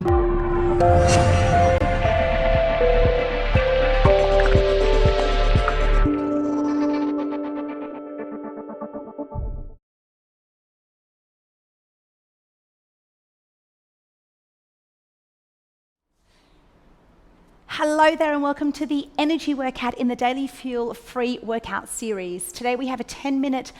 Hello there and welcome to the energy workout in the Daily Fuel free workout series. Today we have a 10-minute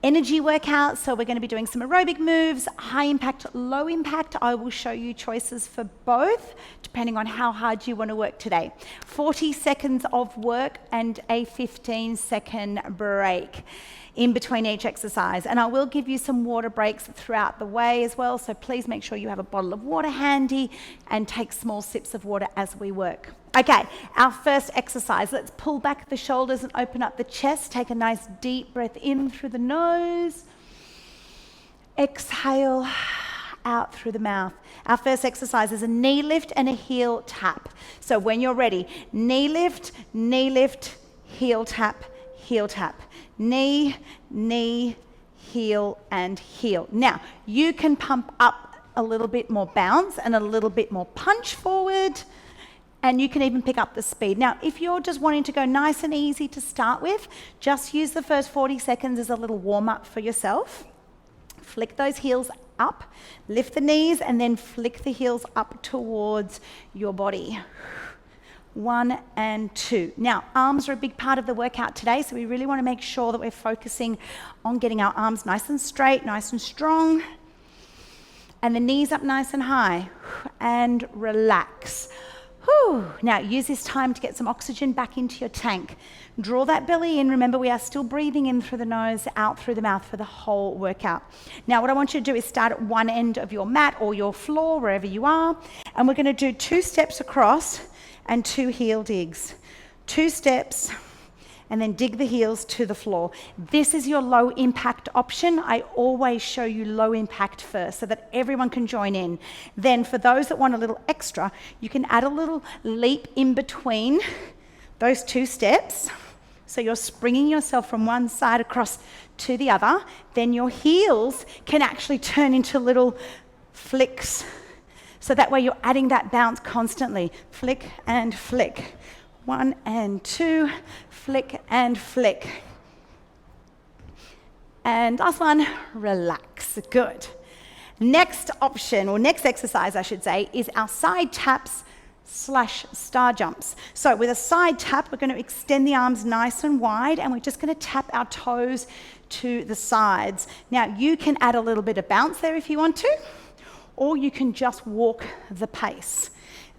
energy workout, so we're going to be doing some aerobic moves, high impact, low impact. I will show you choices for both depending on how hard you want to work today. 40 seconds of work and a 15-second break in between each exercise. And I will give you some water breaks throughout the way as well, so please make sure you have a bottle of water handy and take small sips of water as we work. Okay, our first exercise, let's pull back the shoulders and open up the chest. Take a nice deep breath in through the nose. Exhale out through the mouth. Our first exercise is a knee lift and a heel tap. So when you're ready, knee lift, heel tap, heel tap. Knee, knee, heel, and heel. Now, you can pump up a little bit more bounce and a little bit more punch forward, and you can even pick up the speed. Now, if you're just wanting to go nice and easy to start with, just use the first 40 seconds as a little warm-up for yourself. Flick those heels up, lift the knees, and then flick the heels up towards your body. 1 and 2. Now, arms are a big part of the workout today, so we really want to make sure that we're focusing on getting our arms nice and straight, nice and strong, and the knees up nice and high, and relax. Whew. Now, use this time to get some oxygen back into your tank. Draw that belly in. Remember, we are still breathing in through the nose, out through the mouth for the whole workout. Now, what I want you to do is start at one end of your mat or your floor, wherever you are, and we're going to do 2 steps across and 2 heel digs. 2 steps, and then dig the heels to the floor. This is your low impact option. I always show you low impact first so that everyone can join in. Then for those that want a little extra, you can add a little leap in between those 2 steps. So you're springing yourself from one side across to the other. Then your heels can actually turn into little flicks. So that way you're adding that bounce constantly. Flick and flick. 1 and 2, flick and flick. And last one, relax. Good. Next option, or next exercise I should say, is our side taps / star jumps. So with a side tap, we're going to extend the arms nice and wide, and we're just going to tap our toes to the sides. Now you can add a little bit of bounce there if you want to, or you can just walk the pace.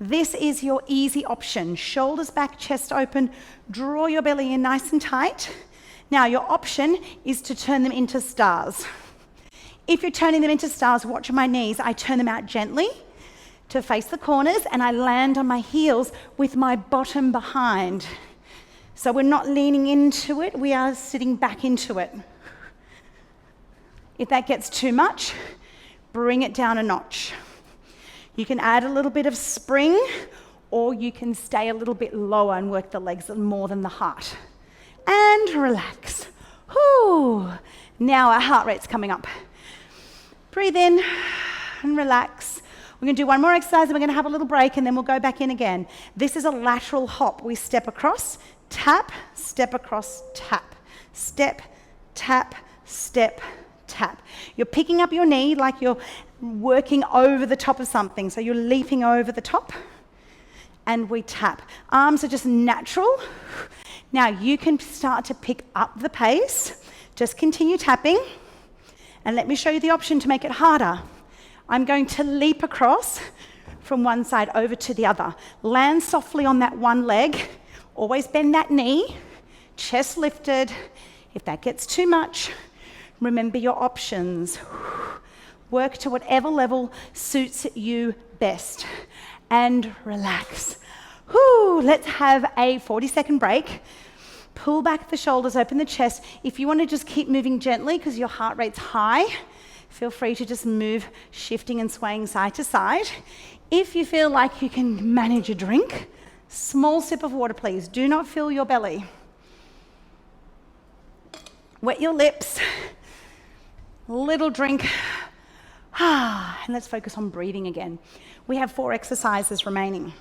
This is your easy option. Shoulders back, chest open, draw your belly in nice and tight. Now your option is to turn them into stars. If you're turning them into stars, watch my knees. I turn them out gently to face the corners, and I land on my heels with my bottom behind. So we're not leaning into it, we are sitting back into it. If that gets too much, bring it down a notch. You can add a little bit of spring, or you can stay a little bit lower and work the legs more than the heart. And relax. Whew. Now our heart rate's coming up. Breathe in and relax. We're going to do one more exercise, and we're going to have a little break, and then we'll go back in again. This is a lateral hop. We step across, tap, step across, tap. Step, tap, step, tap. You're picking up your knee like you're working over the top of something. So you're leaping over the top, and we tap. Arms are just natural. Now you can start to pick up the pace. Just continue tapping. And let me show you the option to make it harder. I'm going to leap across from one side over to the other. Land softly on that one leg. Always bend that knee. Chest lifted. If that gets too much, remember your options. Work to whatever level suits you best. And relax. Whew, let's have a 40-second break. Pull back the shoulders, open the chest. If you want to just keep moving gently because your heart rate's high, feel free to just move, shifting and swaying side to side. If you feel like you can manage a drink, small sip of water, please. Do not fill your belly. Wet your lips. Little drink. And let's focus on breathing again. We have 4 exercises remaining.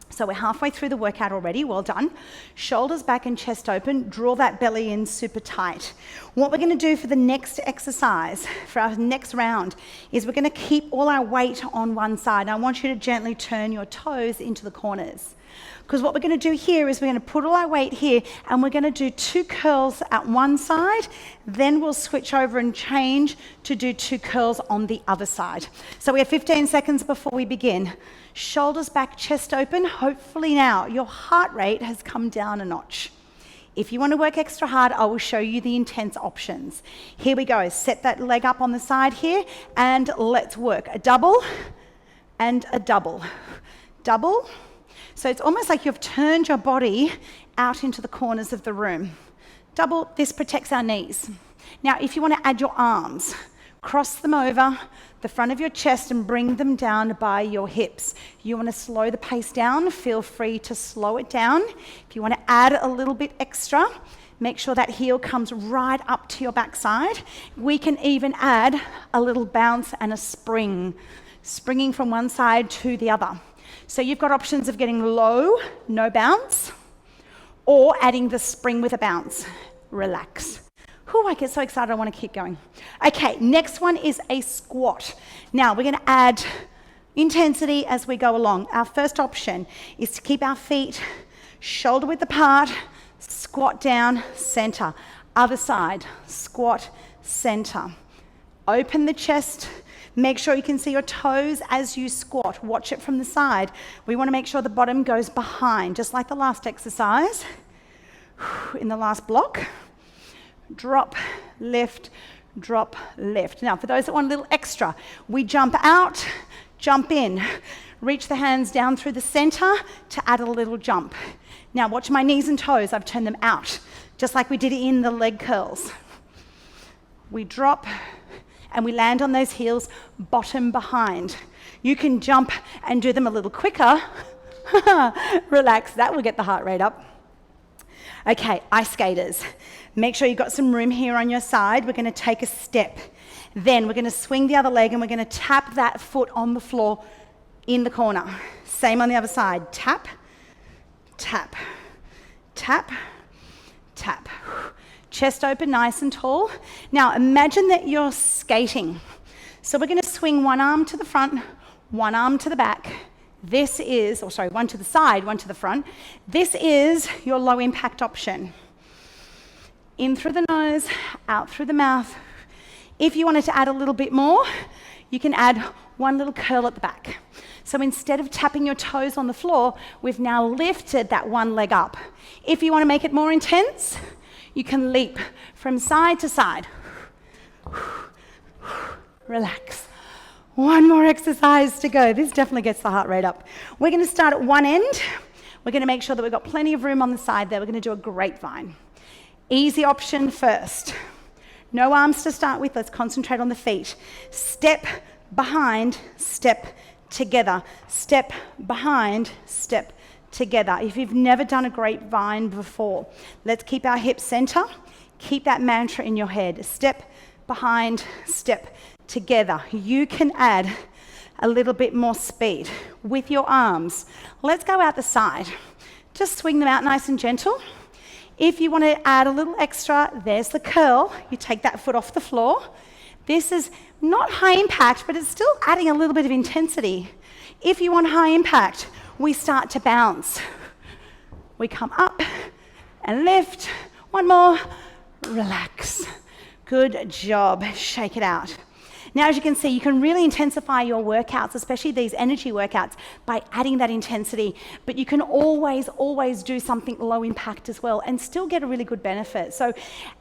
So we're halfway through the workout already, well done. Shoulders back and chest open, draw that belly in super tight. What we're gonna do for the next exercise, for our next round, is we're gonna keep all our weight on one side. And I want you to gently turn your toes into the corners. Because what we're gonna do here is we're gonna put all our weight here and we're gonna do 2 curls at one side, then we'll switch over and change to do 2 curls on the other side. So we have 15 seconds before we begin. Shoulders back, chest open. Hopefully now your heart rate has come down a notch. If you want to work extra hard, I will show you the intense options. Here we go. Set that leg up on the side here and let's work. A double and a double. Double. So it's almost like you've turned your body out into the corners of the room. Double, this protects our knees. Now, if you want to add your arms, cross them over the front of your chest and bring them down by your hips. You want to slow the pace down, feel free to slow it down. If you want to add a little bit extra, make sure that heel comes right up to your backside. We can even add a little bounce and a spring, springing from one side to the other. So you've got options of getting low, no bounce, or adding the spring with a bounce. Relax. Ooh, I get so excited, I want to keep going. Okay, next one is a squat. Now, we're going to add intensity as we go along. Our first option is to keep our feet shoulder width apart, squat down, center. Other side, squat, center. Open the chest. Make sure you can see your toes as you squat. Watch it from the side. We want to make sure the bottom goes behind, just like the last exercise. In the last block. Drop, lift, drop, lift. Now, for those that want a little extra, we jump out, jump in. Reach the hands down through the center to add a little jump. Now, watch my knees and toes. I've turned them out, just like we did in the leg curls. We drop and we land on those heels, bottom behind. You can jump and do them a little quicker. Relax, that will get the heart rate up. Okay, ice skaters. Make sure you've got some room here on your side. We're going to take a step. Then we're going to swing the other leg and we're going to tap that foot on the floor in the corner. Same on the other side. Tap, tap, tap, tap. Chest open, nice and tall. Now imagine that you're skating. So we're going to swing one arm to the front, one arm to the back. This is, one to the side, one to the front. This is your low impact option. In through the nose, out through the mouth. If you wanted to add a little bit more, you can add one little curl at the back. So instead of tapping your toes on the floor, we've now lifted that one leg up. If you want to make it more intense, you can leap from side to side. Relax. One more exercise to go. This definitely gets the heart rate up. We're going to start at one end. We're going to make sure that we've got plenty of room on the side there. We're going to do a grapevine. Easy option first. No arms to start with. Let's concentrate on the feet. Step behind, step together. Step behind, step together. If you've never done a grapevine before, let's keep our hips center. Keep that mantra in your head. Step behind, step together. You can add a little bit more speed with your arms. Let's go out the side. Just swing them out nice and gentle. If you want to add a little extra, there's the curl. You take that foot off the floor. This is not high impact, but it's still adding a little bit of intensity. If you want high impact, we start to bounce. We come up and lift. One more. Relax. Good job. Shake it out. Now, as you can see, you can really intensify your workouts, especially these energy workouts, by adding that intensity. But you can always do something low impact as well and still get a really good benefit. So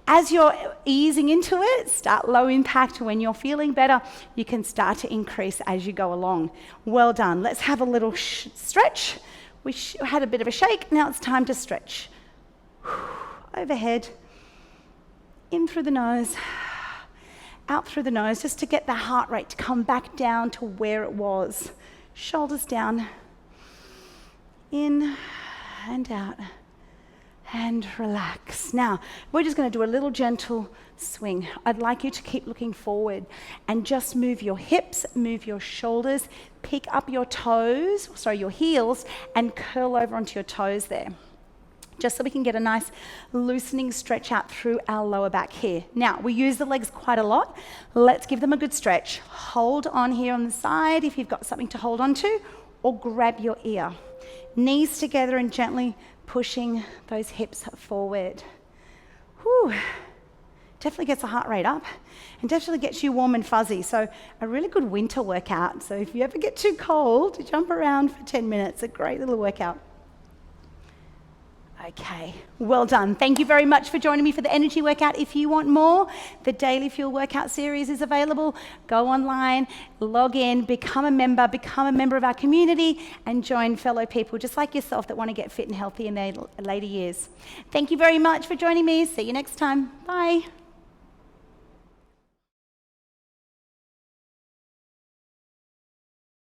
as you're easing into it, start low impact. When you're feeling better, you can start to increase as you go along. Well done. Let's have a little stretch. We had a bit of a shake. Now it's time to stretch. Overhead, in through the nose, out through the nose, just to get the heart rate to come back down to where it was. Shoulders down, in and out, and relax. Now, we're just going to do a little gentle swing. I'd like you to keep looking forward and just move your hips, move your shoulders, pick up your toes, your heels, and curl over onto your toes there. Just so we can get a nice loosening stretch out through our lower back here. Now, we use the legs quite a lot. Let's give them a good stretch. Hold on here on the side if you've got something to hold on to, or grab your ear. Knees together and gently pushing those hips forward. Whew. Definitely gets the heart rate up and definitely gets you warm and fuzzy. So a really good winter workout. So if you ever get too cold, jump around for 10 minutes. A great little workout. Okay, well done. Thank you very much for joining me for the energy workout. If you want more, the Daily Fuel workout series is available. Go online, log in, become a member of our community, and join fellow people just like yourself that want to get fit and healthy in their later years. Thank you very much for joining me. See you next time. Bye.